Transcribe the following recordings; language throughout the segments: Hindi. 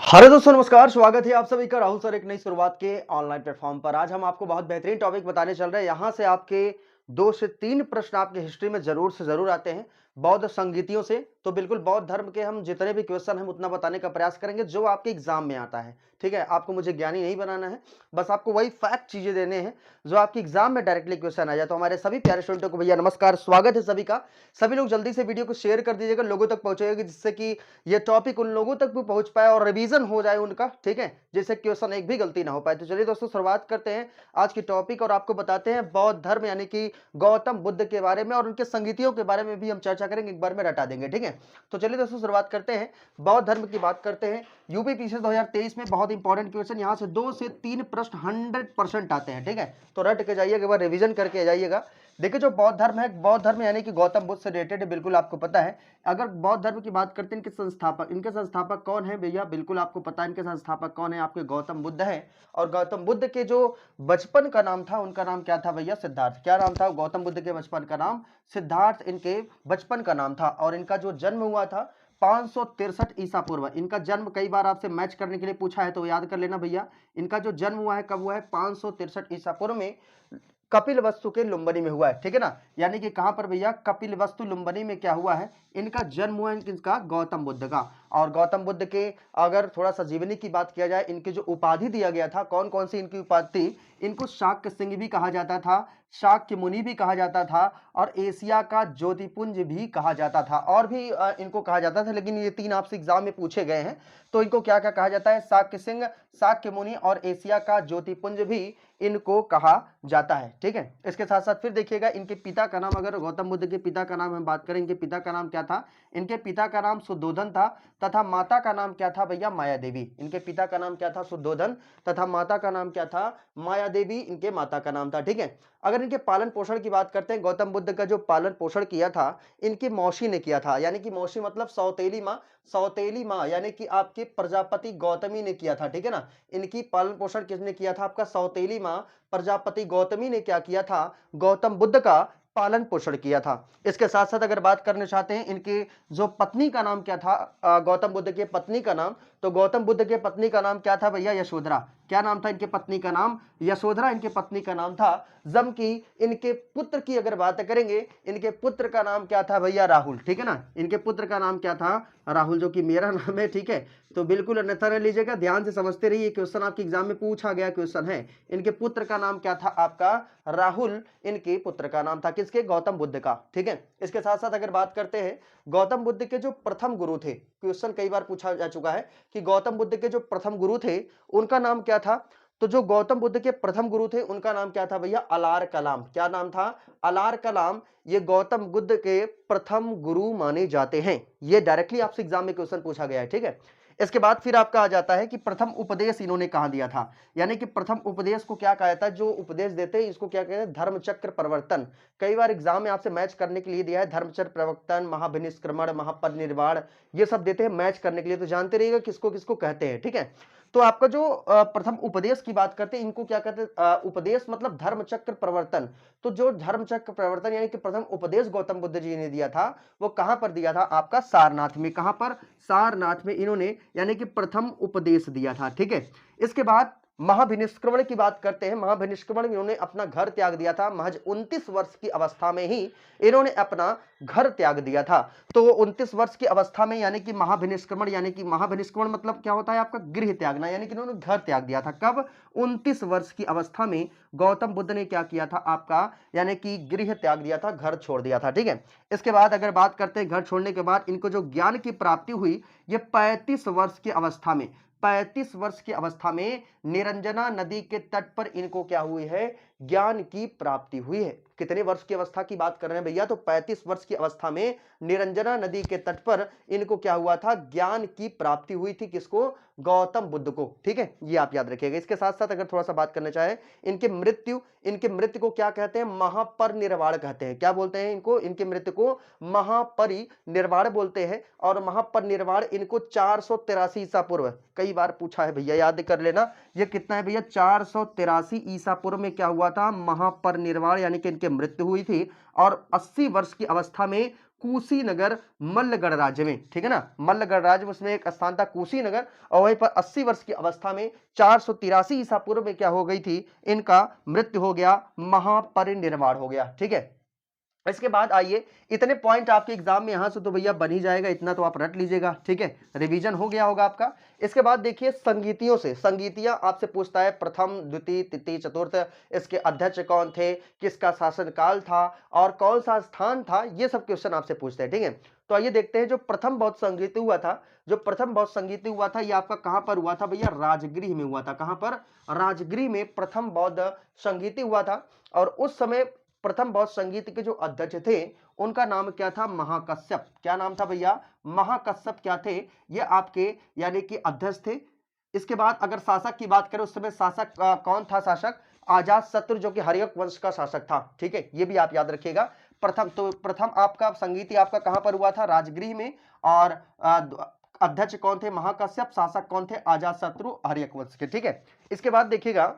हेलो दोस्तों, नमस्कार। स्वागत है आप सभी का राहुल सर एक नई शुरुआत के ऑनलाइन प्लेटफॉर्म पर। आज हम आपको बहुत बेहतरीन टॉपिक बताने चल रहे हैं। यहाँ से आपके 2 से 3 प्रश्न आपके हिस्ट्री में ज़रूर से ज़रूर आते हैं, बौद्ध संगीतियों से। तो बिल्कुल बौद्ध धर्म के हम जितने भी क्वेश्चन हम उतना बताने का प्रयास करेंगे जो आपके एग्जाम में आता है। ठीक है? आपको मुझे ज्ञानी नहीं बनाना है, बस आपको वही फैक्ट चीज़ें देने हैं जो आपके एग्जाम में डायरेक्टली क्वेश्चन आ जाए। तो हमारे सभी प्यारे स्टूडेंटों को भैया नमस्कार, स्वागत है सभी का। सभी लोग जल्दी से वीडियो को शेयर कर दीजिएगा, लोगों तक पहुँचाइएगा जिससे कि ये टॉपिक उन लोगों तक भी पहुंच पाए और रिवीजन हो जाए उनका। ठीक है? जिससे क्वेश्चन एक भी गलती ना हो पाए। तो चलिए दोस्तों, शुरुआत करते हैं आज की टॉपिक और आपको बताते हैं बौद्ध धर्म यानी कि गौतम बुद्ध के बारे में, और उनके संगीतियों के बारे में भी हम चर्चा करेंगे, एक बार में रटा देंगे। ठीक है? तो चलिए दोस्तों, शुरुआत करते हैं, बौद्ध धर्म की बात करते हैं। यूपी पीछे 2023 में बहुत इंपॉर्टेंट क्वेश्चन, यहाँ से 2 से 3 प्रश्न 100% आते हैं। ठीक है? तो रट के जाइएगा, एक बार रिवीजन करके जाइएगा। देखिए, जो बौद्ध धर्म है, बौद्ध धर्म यानी कि गौतम बुद्ध से रिलेटेड है, बिल्कुल आपको पता है। अगर बौद्ध धर्म की बात करते हैं, इनके संस्थापक कौन है भैया? बिल्कुल आपको पता है इनके संस्थापक कौन है, आपके गौतम बुद्ध है। और गौतम बुद्ध के जो बचपन का नाम था, उनका नाम क्या था भैया? सिद्धार्थ। क्या नाम था गौतम बुद्ध के बचपन का नाम? सिद्धार्थ इनके बचपन का नाम था। और इनका जो जन्म हुआ था 563 ईसा पूर्व। इनका जन्म कई बार आपसे मैच करने के लिए पूछा है, तो याद कर लेना भैया। इनका जो जन्म हुआ है कब हुआ है? 563 ईसा पूर्व में कपिल वस्तु के लुम्बिनी में हुआ है। ठीक है ना? यानी कि कहां पर भैया? कपिल वस्तु लुम्बिनी में क्या हुआ है? इनका जन्म हुआ है, किसका? गौतम बुद्ध का। और गौतम बुद्ध के अगर थोड़ा सा जीवनी की बात किया जाए, इनकी जो उपाधि दिया गया था, कौन कौन सी इनकी उपाधि? इनको शाक्य सिंह भी कहा जाता था, शाक्य मुनि भी कहा जाता था, और एशिया का ज्योतिपुंज भी कहा जाता था, और भी इनको कहा जाता था। लेकिन ये 3 आपसे एग्जाम में पूछे गए हैं। तो इनको क्या क्या कहा जाता है? शाक्य सिंह, शाक्य मुनि और एशिया का ज्योतिपुंज भी इनको कहा जाता है। ठीक है? इसके साथ साथ फिर देखिएगा, इनके पिता का नाम, अगर गौतम बुद्ध के पिता का नाम हम बात करें, इनके पिता का नाम क्या था? इनके पिता का नाम शुद्धोधन था, तथा माता का नाम क्या था भैया? माया देवी। इनके पिता का नाम क्या था? शुद्धोधन, तथा माता का नाम क्या था? माया देवी इनके माता का नाम था। ठीक है? अगर इनके पालन पोषण की बात करते हैं, गौतम बुद्ध का जो पालन पोषण किया था, इनकी मौसी ने किया था। यानी कि मौसी मतलब सौतेली माँ, सौतेली माँ यानी कि आपके प्रजापति गौतमी ने किया था। ठीक है ना? इनकी पालन पोषण किसने किया था? आपका सौतेली माँ प्रजापति गौतमी ने क्या किया था? गौतम बुद्ध का पालन पोषण किया था। इसके साथ साथ अगर बात करना चाहते हैं, इनके जो पत्नी का नाम क्या था? गौतम बुद्ध के पत्नी का नाम, तो गौतम बुद्ध के पत्नी का नाम क्या था भैया? यशोधरा। क्या नाम था इनके पत्नी का नाम? यशोधरा इनके पत्नी का नाम था। जबकि इनके पुत्र की अगर बात करेंगे, इनके पुत्र का नाम क्या था भैया? राहुल। ठीक है ना? इनके पुत्र का नाम क्या था? राहुल, जो कि मेरा नाम है। ठीक है? तो बिल्कुल अन्यथा न लीजिएगा, ध्यान से समझते रहिए, क्वेश्चन आपके एग्जाम में पूछा गया क्वेश्चन है। इनके पुत्र का नाम क्या था? आपका राहुल इनके पुत्र का नाम था। किसके? गौतम बुद्ध का। ठीक है? इसके साथ साथ अगर बात करते हैं, गौतम बुद्ध के जो प्रथम गुरु थे, क्वेश्चन कई बार पूछा जा चुका है कि गौतम बुद्ध के जो प्रथम गुरु थे उनका नाम क्या था? तो जो गौतम बुद्ध के प्रथम गुरु थे उनका नाम क्या था भैया? अलार कलाम। क्या नाम था? अलार कलाम। ये गौतम बुद्ध के प्रथम गुरु माने जाते हैं। ये डायरेक्टली आपसे एग्जाम में क्वेश्चन पूछा गया है। ठीक है? इसके बाद फिर आपका आ जाता है कि प्रथम उपदेश इन्होंने कहां दिया था? यानी कि प्रथम उपदेश को क्या कहा जाता है? जो उपदेश देते हैं इसको क्या कहते हैं? धर्मचक्र प्रवर्तन। कई बार एग्जाम में आपसे मैच करने के लिए दिया है, धर्मचक्र प्रवर्तन, महाभिनिष्क्रमण, महापरिनिर्वाण, ये सब देते हैं मैच करने के लिए। तो जानते रहिएगा किसको किसको कहते हैं। ठीक है? तो आपका जो प्रथम उपदेश की बात करते हैं, इनको क्या कहते हैं? उपदेश मतलब धर्मचक्र प्रवर्तन। तो जो धर्मचक्र प्रवर्तन यानी कि प्रथम उपदेश गौतम बुद्ध जी ने दिया था, वो कहां पर दिया था? आपका सारनाथ में। कहां पर? सारनाथ में इन्होंने यानी कि प्रथम उपदेश दिया था। ठीक है? इसके बाद महाभिनिष्क्रमण की बात करते हैं। महाभिनिष्क्रमण में इन्होंने अपना घर त्याग दिया था। महज 29 वर्ष की अवस्था में ही इन्होंने अपना घर त्याग दिया था। तो 29 वर्ष की अवस्था में यानी कि महाभिनिष्क्रमण, यानी कि महाभिनिष्क्रमण मतलब क्या होता है? आपका गृह त्यागना, यानी कि इन्होंने घर त्याग दिया था। कब? 29 वर्ष की अवस्था में गौतम बुद्ध ने क्या किया था? आपका यानी कि गृह त्याग दिया था, घर छोड़ दिया था। ठीक है? इसके बाद अगर बात करते हैं घर छोड़ने के बाद इनको जो ज्ञान की प्राप्ति हुई, ये 35 वर्ष की अवस्था में, 35 वर्ष की अवस्था में निरंजना नदी के तट पर इनको क्या हुई है? ज्ञान की प्राप्ति हुई है। कितने वर्ष की अवस्था की बात कर रहे हैं भैया? तो 35 वर्ष की अवस्था में निरंजना नदी के तट पर इनको क्या हुआ था? ज्ञान की प्राप्ति हुई थी। किसको? गौतम बुद्ध को। ठीक है? ये आप याद रखिएगा। इसके साथ साथ अगर थोड़ा सा बात करना चाहे, इनके मृत्यु को क्या कहते हैं? महापरिनिर्वाण कहते हैं। क्या बोलते हैं इनको? इनके मृत्यु को महापरिनिर्वाण बोलते हैं। और महापरिनिर्वाण इनको 483 ईसा पूर्व, कई बार पूछा है भैया, याद कर लेना। ये कितना है भैया? 483 ईसा पूर्व में क्या हुआ था? महापरिनिर्वाण यानी कि इनके मृत्यु हुई थी। और 80 वर्ष की अवस्था में कुशीनगर मल्लगढ़ राज्य में, ठीक है ना, मल्लगढ़ राज्य में उसमें एक स्थान था कुशीनगर, और वहीं पर 80 वर्ष की अवस्था में 483 ईसा पूर्व में क्या हो गई थी, इनका मृत्यु हो गया, महापरिनिर्वाण हो गया। ठीक है, इसके बाद आइए, इतने पॉइंट आपके एग्जाम में यहां से तो भैया बन ही जाएगा, इतना तो आप रट लीजिएगा। ठीक है, रिवीजन हो गया होगा आपका। इसके बाद देखिए संगीतियों से, संगीतियां आपसे पूछता है प्रथम द्वितीय तृतीय चतुर्थ, इसके अध्यक्ष कौन थे, किसका शासनकाल था और कौन सा स्थान था, ये सब क्वेश्चन आपसे पूछते हैं। ठीक है, तो आइए देखते हैं, जो प्रथम बौद्ध संगीत हुआ था, जो प्रथम बौद्ध संगीत हुआ था, ये आपका कहां पर हुआ था भैया, राजगृह में हुआ था। कहां पर, राजगृह में प्रथम बौद्ध संगीत हुआ था। और उस समय प्रथम बौद्ध संगीत के जो अध्यक्ष थे उनका नाम क्या था, महाकश्यप। क्या नाम था भैया, महाकश्यप क्या थे, ये आपके यानी कि अध्यक्ष थे। इसके बाद अगर शासक की बात करें, उस समय शासक कौन था, शासक अजात शत्रु, जो कि हर्यक वंश का शासक था। ठीक है, ये भी आप याद रखिएगा। प्रथम, तो प्रथम आपका संगीत आपका कहां पर हुआ था, राजगृह में, और अध्यक्ष कौन थे, महाकश्यप, शासक कौन थे, अजात शत्रु हर्यक वंश के। ठीक है, इसके बाद देखिएगा,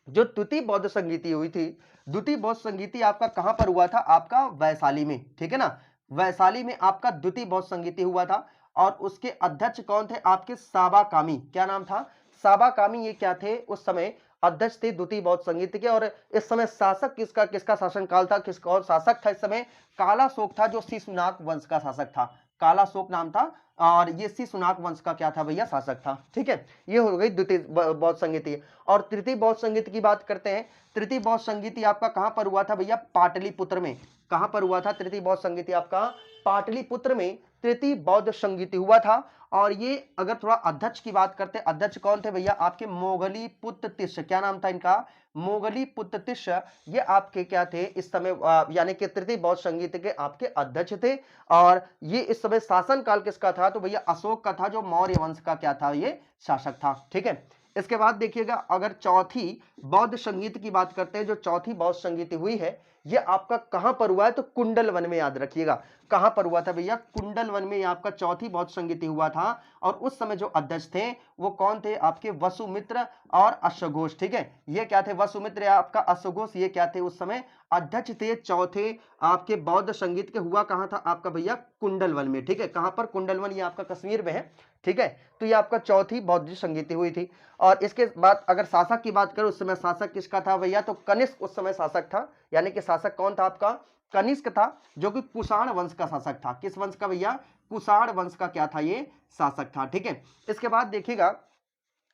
जो द्वितीय बौद्ध संगीति हुई थी, द्वितीय बौद्ध संगीति आपका कहां पर हुआ था, आपका वैशाली में। ठीक है ना, वैशाली में आपका द्वितीय बौद्ध संगीति हुआ था। और उसके अध्यक्ष कौन थे, आपके साबाकामी। क्या नाम था, साबाकामी, ये क्या थे, उस समय अध्यक्ष थे द्वितीय बौद्ध संगीत के। और इस समय शासक किसका किसका शासनकाल था, किसका और शासक था इस समय, कालाशोक था, जो शिशुनाग वंश का शासक था, कालाशोक नाम था, और ये शिशुनाग वंश का क्या था भैया, शासक था। ठीक है, ये हो गई द्वितीय बौद्ध संगीति। और तृतीय बौद्ध संगीत की बात करते हैं, तृतीय बौद्ध संगीति आपका कहां पर हुआ था भैया, पाटलिपुत्र में। कहां पर हुआ था तृतीय बौद्ध संगीति आपका, पाटलिपुत्र में तृतीय बौद्ध संगीति हुआ था। और ये अगर थोड़ा अध्यक्ष की बात करते हैं, अध्यक्ष कौन थे भैया, आपके मोगली पुत्र तिष्य। क्या नाम था इनका, मोगली पुत्र तिष्य, ये आपके क्या थे इस समय, यानी कि तृतीय बौद्ध संगीत के आपके अध्यक्ष थे। और ये इस समय शासन काल किसका था, तो भैया अशोक का था, जो मौर्य वंश का क्या था, ये शासक था। ठीक है, इसके बाद देखिएगा, अगर चौथी बौद्ध संगीत की बात करते हैं, जो चौथी बौद्ध संगीत हुई है, ये आपका कहां पर हुआ है, तो कुंडल वन में, याद रखिएगा कहां पर हुआ था भैया, कुंडल वन में आपका चौथी बौद्ध संगीत हुआ था। और उस समय जो अध्यक्ष थे वो कौन थे, आपके वसुमित्र और अश्वघोष। ठीक है, ये क्या थे, वसुमित्र या आपका अश्वघोष, ये क्या थे उस समय अध्यक्ष थे चौथे आपके बौद्ध संगीत के। हुआ कहां था आपका भैया, कुंडल वन में। ठीक है, कहां पर, कुंडल वन, ये आपका कश्मीर में है। ठीक है, तो ये आपका चौथी बौद्ध संगीति हुई थी। और इसके बाद अगर शासक की बात करें, उस समय शासक किसका था भैया, तो कनिष्क उस समय शासक था। यानी कि शासक कौन था आपका, कनिष्क था, जो कि कुषाण वंश का शासक था। किस वंश का भैया, कुषाण वंश का क्या था, ये शासक था। ठीक है, इसके बाद देखिएगा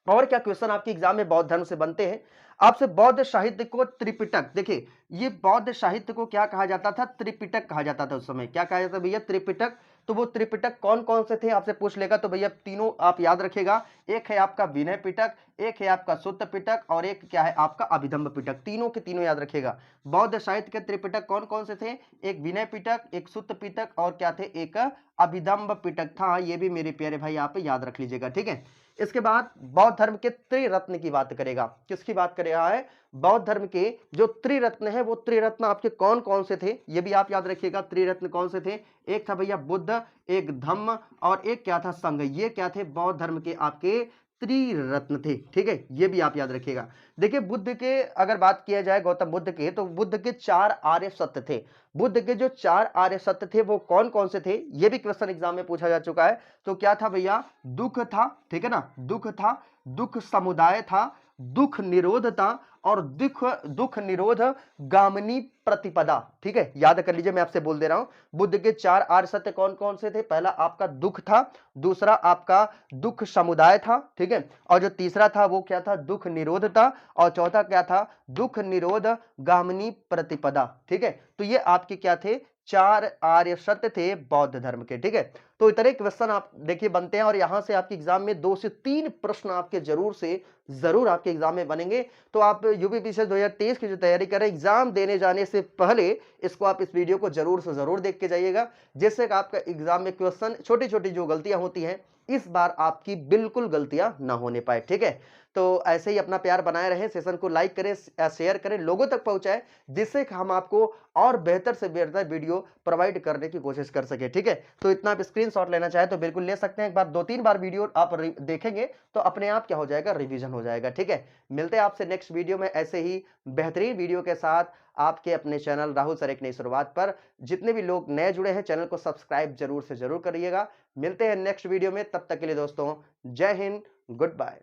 और क्या क्वेश्चन आपके एग्जाम में बौद्ध धर्म से बनते हैं। आपसे बौद्ध साहित्य को त्रिपिटक, देखिए ये बौद्ध साहित्य को क्या कहा जाता था, त्रिपिटक कहा जाता था उस समय। क्या कहा जाता था भैया, त्रिपिटक। तो वो त्रिपिटक कौन कौन से थे आपसे पूछ लेगा, तो भैया तीनों आप याद रखेगा, एक है आपका विनय पिटक, एक है आपका सुत्त पिटक, और एक क्या है आपका अभिधम्म पिटक। तीनों के तीनों याद रखेगा। बौद्ध साहित्य के त्रिपिटक कौन कौन से थे, एक विनय पिटक, एक सुत्त पिटक, और क्या थे, एक अभिधम्म पिटक था। ये भी मेरे प्यारे भाई आप याद रख लीजिएगा। ठीक है, इसके बाद बौद्ध धर्म के त्रिरत्न की बात करेगा। किसकी बात कर रहा है, बौद्ध धर्म के जो त्रिरत्न है, वो त्रिरत्न आपके कौन कौन से थे, ये भी आप याद रखिएगा। त्रिरत्न कौन से थे, एक था भैया बुद्ध, एक धम्म, और एक क्या था, संघ। ये क्या थे, बौद्ध धर्म के आपके त्रिरत्न थे। ठीक है, ये भी आप याद रखिएगा। देखिए बुद्ध के अगर बात किया जाए, गौतम बुद्ध के, तो बुद्ध के 4 आर्य सत्य थे। बुद्ध के जो 4 आर्य सत्य थे वो कौन कौन से थे, ये भी क्वेश्चन एग्जाम में पूछा जा चुका है। तो क्या था भैया, दुख था, ठीक है ना, दुख था, दुख समुदाय था, दुख निरोध था, और दुख निरोध गामिनी प्रतिपदा। ठीक है, याद कर लीजिए, मैं आपसे बोल दे रहा हूं। बुद्ध के 4 आर्य सत्य कौन कौन से थे, पहला आपका दुख था, दूसरा आपका दुख समुदाय था, ठीक है, और जो तीसरा था वो क्या था, दुख निरोध था, और चौथा क्या था, दुख निरोध गामिनी प्रतिपदा। ठीक है, तो ये आपके क्या थे, 4 आर्य सत्य थे बौद्ध धर्म के। ठीक है, तो इतने क्वेश्चन आप देखिए बनते हैं, और यहां से आपके एग्जाम में 2 से 3 प्रश्न आपके जरूर आपके एग्जाम में बनेंगे। तो आप यूपीपीसीएस 2023 की जो तैयारी कर रहे हैं, एग्जाम देने जाने से पहले इसको आप इस वीडियो को जरूर से जरूर देख के जाइएगा, जिससे कि आपका एग्जाम में क्वेश्चन छोटी छोटी जो गलतियां होती हैं, इस बार आपकी बिल्कुल गलतियां ना होने पाए। ठीक है, तो ऐसे ही अपना प्यार बनाए रहें, सेशन को लाइक करें, शेयर करें, लोगों तक पहुंचाएं, जिससे हम आपको और बेहतर से बेहतर वीडियो प्रोवाइड करने की कोशिश कर सके। ठीक है, तो इतना आप स्क्रीन स्क्रीनशॉट लेना चाहे तो बिल्कुल ले सकते हैं। एक बार 2-3 बार वीडियो आप देखेंगे तो अपने आप क्या हो जाएगा, रिवीजन हो जाएगा। ठीक है, मिलते हैं आपसे नेक्स्ट वीडियो में ऐसे ही बेहतरीन वीडियो के साथ आपके अपने चैनल राहुल सर एक नई शुरुआत पर। जितने भी लोग नए जुड़े हैं चैनल को सब्सक्राइब जरूर से जरूर करिएगा। मिलते हैं नेक्स्ट वीडियो में, तब तक के लिए दोस्तों जय हिंद, गुड बाय।